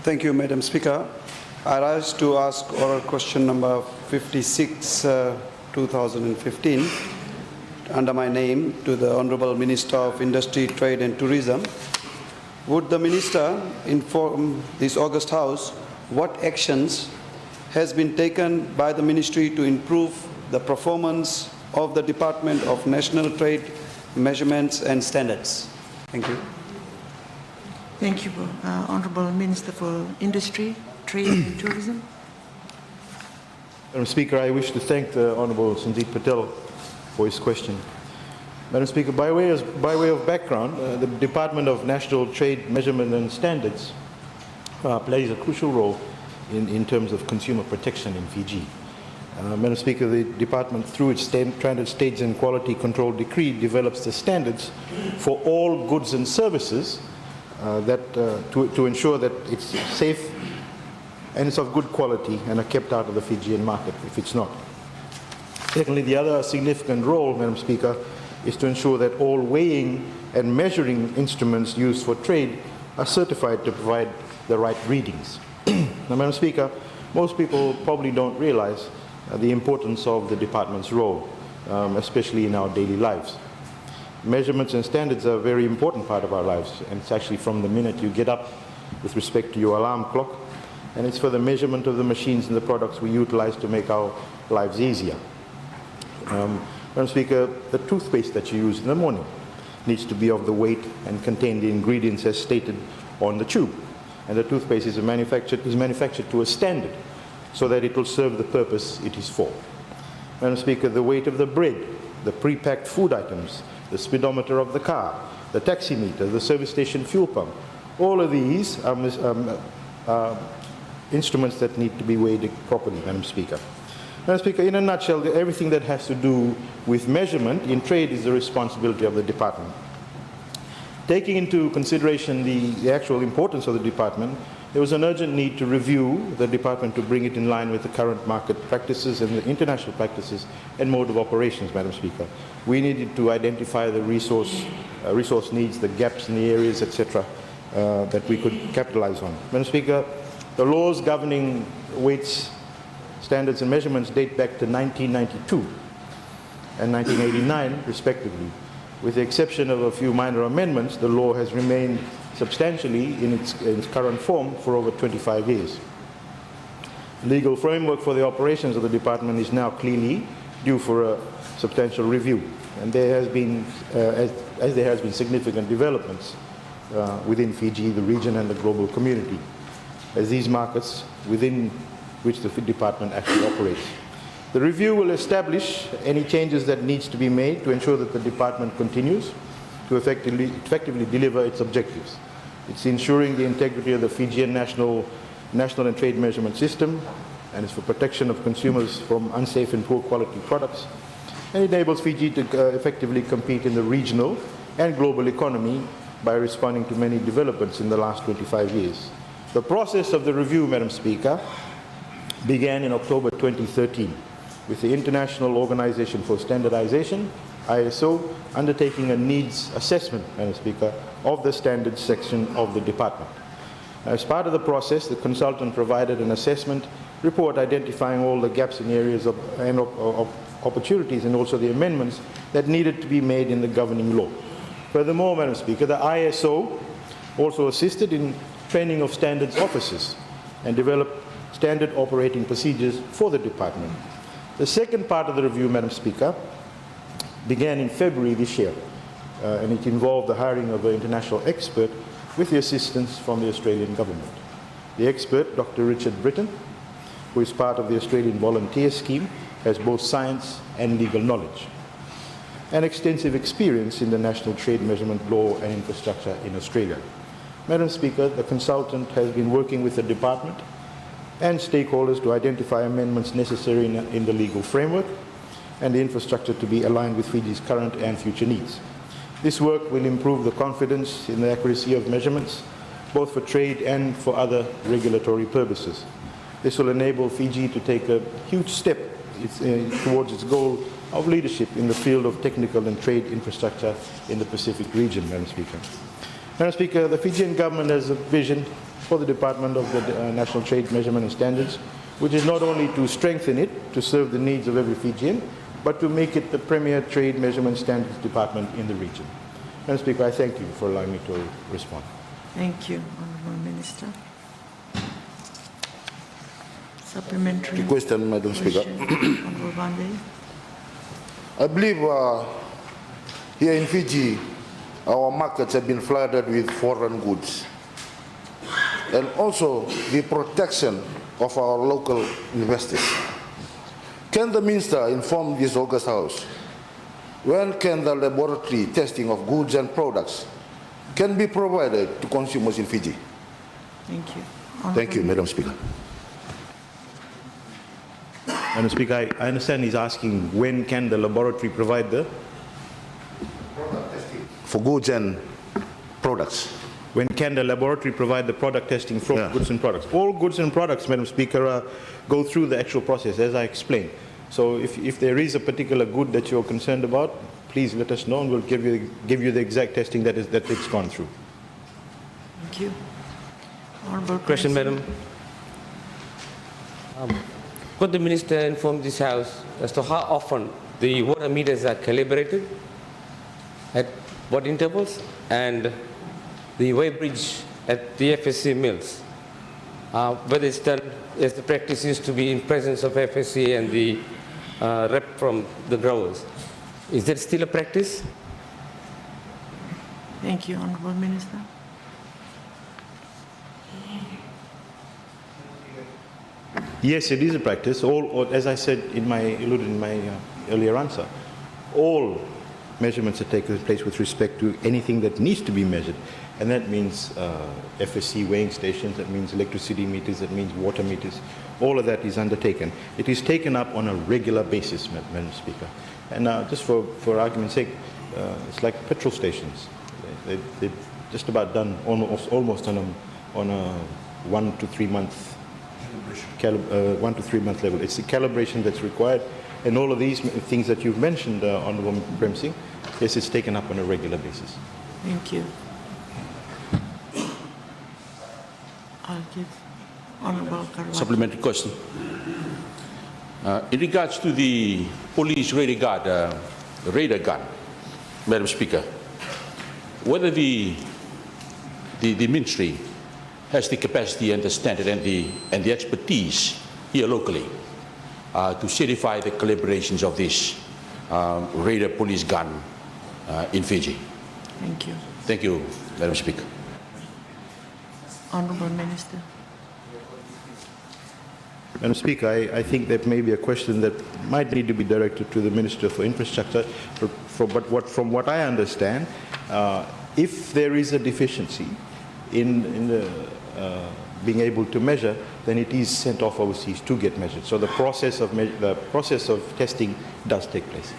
Thank you, Madam Speaker. I rise to ask oral question number 56, 2015, under my name, to the Honourable Minister of Industry, Trade and Tourism. Would the Minister inform this August House what actions has been taken by the Ministry to improve the performance of the Department of National Trade Measurements and Standards? Thank you. Thank you, Honourable Minister for Industry, Trade and Tourism. Madam Speaker, I wish to thank the Honourable Sandeep Patel for his question. Madam Speaker, by way of background, the Department of National Trade Measurement and Standards plays a crucial role in terms of consumer protection in Fiji. Madam Speaker, the Department, through its Standard Stage and Quality Control Decree, develops the standards for all goods and services to ensure that it's safe and it's of good quality and are kept out of the Fijian market if it's not. Secondly, the other significant role, Madam Speaker, is to ensure that all weighing and measuring instruments used for trade are certified to provide the right readings. Now, Madam Speaker, most people probably don't realize the importance of the Department's role, especially in our daily lives. Measurements and standards are a very important part of our lives, and it's actually from the minute you get up with respect to your alarm clock, and it's for the measurement of the machines and the products we utilize to make our lives easier. Madam Speaker, the toothpaste that you use in the morning needs to be of the weight and contain the ingredients as stated on the tube. And the toothpaste is manufactured to a standard so that it will serve the purpose it is for. Madam Speaker, the weight of the bread, the pre-packed food items, the speedometer of the car, the taximeter, the service station fuel pump, all of these are instruments that need to be weighed properly, Madam Speaker. Madam Speaker, in a nutshell, everything that has to do with measurement in trade is the responsibility of the Department. Taking into consideration the actual importance of the Department, there was an urgent need to review the Department to bring it in line with the current market practices and the international practices and mode of operations, Madam Speaker. We needed to identify the resource needs, the gaps in the areas, etc., that we could capitalize on. Madam Speaker, the laws governing weights, standards and measurements date back to 1992 and 1989, respectively. With the exception of a few minor amendments, the law has remained substantially in its current form for over 25 years. The legal framework for the operations of the Department is now clearly due for a substantial review, and there has been, as there has been significant developments within Fiji, the region and the global community, as these markets within which the Department actually operates. The review will establish any changes that needs to be made to ensure that the Department continues to effectively deliver its objectives. It's ensuring the integrity of the Fijian national and trade measurement system, and it's for protection of consumers from unsafe and poor quality products, and enables Fiji to effectively compete in the regional and global economy by responding to many developments in the last 25 years. The process of the review, Madam Speaker, began in October 2013 with the International Organization for Standardization, ISO, undertaking a needs assessment, Madam Speaker, of the standards section of the Department. As part of the process, the consultant provided an assessment report identifying all the gaps in areas of opportunities and also the amendments that needed to be made in the governing law. Furthermore, Madam Speaker, the ISO also assisted in training of standards officers and developed standard operating procedures for the Department. The second part of the review, Madam Speaker, began in February this year, and it involved the hiring of an international expert with the assistance from the Australian government. The expert, Dr. Richard Britton, who is part of the Australian Volunteer Scheme, has both science and legal knowledge and extensive experience in the national trade measurement law and infrastructure in Australia. Madam Speaker, the consultant has been working with the Department and stakeholders to identify amendments necessary in the legal framework and the infrastructure to be aligned with Fiji's current and future needs. This work will improve the confidence in the accuracy of measurements, both for trade and for other regulatory purposes. This will enable Fiji to take a huge step towards its goal of leadership in the field of technical and trade infrastructure in the Pacific region, Madam Speaker. Madam Speaker, the Fijian government has a vision for the Department of the National Trade Measurement and Standards, which is not only to strengthen it, to serve the needs of every Fijian, but to make it the premier trade measurement standards department in the region. Madam Speaker, I thank you for allowing me to respond. Thank you, Honourable Minister. Supplementary Question, Madam Speaker. Honourable Vande. I believe here in Fiji, our markets have been flooded with foreign goods. And also the protection of our local investors. Can the Minister inform this August House when can the laboratory testing of goods and products can be provided to consumers in Fiji? Thank you. Thank you, Madam Speaker. Madam Speaker, I understand he's asking when can the laboratory provide the Product testing for goods and products. When can the laboratory provide the product testing for goods and products? All goods and products, Madam Speaker, go through the actual process, as I explained. So if there is a particular good that you're concerned about, please let us know and we'll give you the exact testing that it's gone through. Thank you. Honourable Question, Madam. Could the Minister inform this House as to how often the water meters are calibrated, at what intervals, and the weighbridge at the FSC mills, whether it's done as the practice used to be in presence of FSC and the rep from the growers. Is that still a practice? Thank you, Honourable Minister. Yes, it is a practice. As I said alluded in my earlier answer, all measurements are taken place with respect to anything that needs to be measured. And that means FSC weighing stations, that means electricity meters, that means water meters. All of that is undertaken. It is taken up on a regular basis, Madam Speaker. And just for argument's sake, it's like petrol stations. They're just about done almost on a 1 to 3 month 1 to 3 month level. It's the calibration that's required, and all of these things that you've mentioned, Honourable Prem-Singh, yes, it's taken up on a regular basis. Thank you. I'll give Honourable Karwat. Supplementary question. In regards to the police radar gun, Madam Speaker, whether the ministry has the capacity and the standard and the expertise here locally to certify the calibrations of this radar police gun in Fiji. Thank you. Thank you, Madam Speaker. Honourable Minister. Madam Speaker, I think that may be a question that might need to be directed to the Minister for Infrastructure. But from what I understand, if there is a deficiency in the being able to measure, then it is sent off overseas to get measured. So the process of testing does take place.